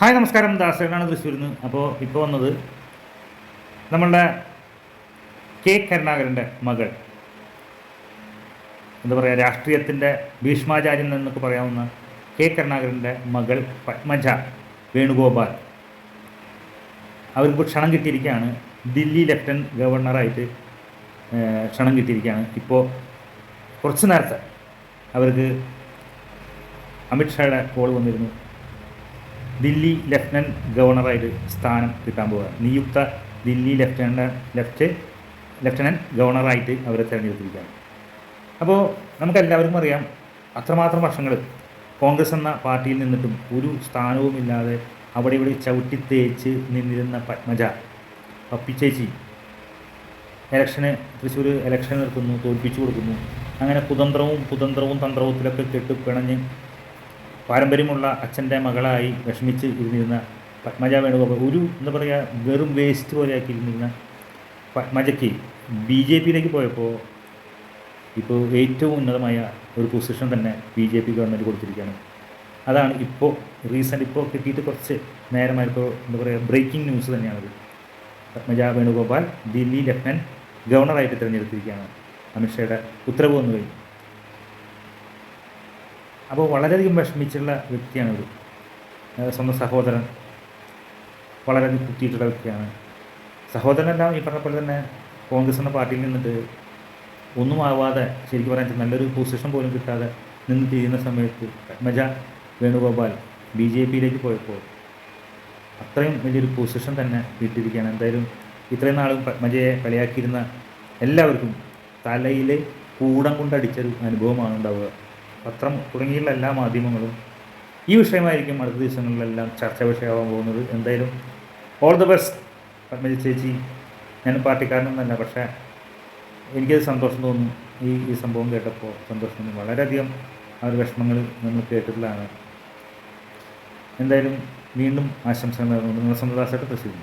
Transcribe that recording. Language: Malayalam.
ഹായ് നമസ്കാരം, ദാസേനാണ് തൃശ്ശൂരിൽ നിന്ന്. അപ്പോൾ ഇപ്പോൾ വന്നത് നമ്മളുടെ കെ കരുണാകരൻ്റെ മകൾ, എന്താ പറയുക, രാഷ്ട്രീയത്തിൻ്റെ ഭീഷ്മാചാര്യൻ എന്നൊക്കെ പറയാവുന്ന കെ കരുണാകരൻ്റെ മകൾ പത്മജ വേണുഗോപാൽ, അവർക്ക് ക്ഷണം കിട്ടിയിരിക്കുകയാണ്. ദില്ലി ലെഫ്റ്റനൻറ്റ് ഗവർണറായിട്ട് ക്ഷണം കിട്ടിയിരിക്കുകയാണ്. ഇപ്പോൾ കുറച്ച് നേരത്തെ അവർക്ക് അമിത്ഷായുടെ കോൾ വന്നിരുന്നു. ദില്ലി ലെഫ്റ്റനൻറ്റ് ഗവർണറായിട്ട് സ്ഥാനം കിട്ടാൻ പോവുക. നിയുക്ത ദില്ലി ലെഫ്റ്റനൻറ്റ് ഗവർണറായിട്ട് അവരെ തിരഞ്ഞെടുത്തിരിക്കുകയാണ്. അപ്പോൾ നമുക്കെല്ലാവർക്കും അറിയാം, അത്രമാത്രം വർഷങ്ങൾ കോൺഗ്രസ് എന്ന പാർട്ടിയിൽ നിന്നിട്ടും ഒരു സ്ഥാനവുമില്ലാതെ അവിടെ ഇവിടെ ചവിട്ടി തേച്ച് നിന്നിരുന്ന പത്മജ പപ്പിച്ചേച്ചി തൃശ്ശൂർ ഇലക്ഷൻ നിർത്തുന്നു, തോൽപ്പിച്ചു കൊടുക്കുന്നു. അങ്ങനെ കുതന്ത്രവും തന്ത്രത്തിലൊക്കെ കെട്ടിപ്പിണഞ്ഞ് പാരമ്പര്യമുള്ള അച്ഛൻ്റെ മകളായി വിഷമിച്ച് ഇരുന്നിരുന്ന പത്മജ വേണുഗോപാൽ, എന്താ പറയുക, വെറും വേസ്റ്റ് പോലെയാക്കി ഇരുന്നിരുന്ന പത്മജയ്ക്ക് BJP-യിലേക്ക് പോയപ്പോൾ ഇപ്പോൾ ഏറ്റവും ഉന്നതമായ ഒരു പൊസിഷൻ തന്നെ BJP ഗവൺമെൻറ് കൊടുത്തിരിക്കുകയാണ്. അതാണ് ഇപ്പോൾ കിട്ടിയിട്ട് കുറച്ച് നേരമായപ്പോൾ, എന്താ പറയുക, ബ്രേക്കിംഗ് ന്യൂസ് തന്നെയാണത്. പത്മജ വേണുഗോപാൽ ദില്ലി ലെഫ്റ്റനൻറ്റ് ഗവർണറായിട്ട് തിരഞ്ഞെടുത്തിരിക്കുകയാണ്. അമിത്ഷായുടെ ഉത്തരവ് വന്നു കഴിഞ്ഞു. അപ്പോൾ വളരെയധികം വിഷമിച്ചുള്ള വ്യക്തിയാണത്. സ്വന്തം സഹോദരൻ വളരെയധികം കുത്തിയിട്ടുള്ള വ്യക്തിയാണ്. സഹോദരനെല്ലാം ഈ പറഞ്ഞ പോലെ തന്നെ കോൺഗ്രസ് എന്ന പാർട്ടിയിൽ നിന്നിട്ട് ഒന്നും ആവാതെ, ശരിക്കും പറയാൻ നല്ലൊരു പൊസിഷൻ പോലും കിട്ടാതെ നിന്ന് തിരിയുന്ന സമയത്ത് പത്മജ വേണുഗോപാൽ BJP-യിലേക്ക് പോയപ്പോൾ അത്രയും വലിയൊരു പൊസിഷൻ തന്നെ കിട്ടിയിരിക്കുകയാണ്. എന്തായാലും ഇത്രയും നാളും പത്മജയെ കളിയാക്കിയിരുന്ന എല്ലാവർക്കും തലയിൽ കൂടം കൊണ്ടടിച്ചൊരു അനുഭവമാണ് ഉണ്ടാവുക. പത്രം തുടങ്ങിയുള്ള എല്ലാ മാധ്യമങ്ങളും ഈ വിഷയമായിരിക്കും അടുത്ത ദിവസങ്ങളിലെല്ലാം ചർച്ചാ വിഷയമാകാൻ പോകുന്നത്. എന്തായാലും ഓൾ ദ ബെസ്റ്റ് പത്മജ ചേച്ചി. ഞാൻ പാർട്ടിക്കാരനൊന്നല്ല, പക്ഷേ എനിക്കത് സന്തോഷം തോന്നുന്നു. ഈ സംഭവം കേട്ടപ്പോൾ സന്തോഷം തോന്നി. വളരെയധികം ആ ഒരു വിഷമങ്ങൾ നമ്മൾ കേട്ടിട്ടുള്ളതാണ്. എന്തായാലും വീണ്ടും ആശംസകൾ നേർന്നുകൊണ്ട് നിങ്ങളുടെ സ്വന്തം ദാസേട്ടൻ തൃശ്ശൂർ.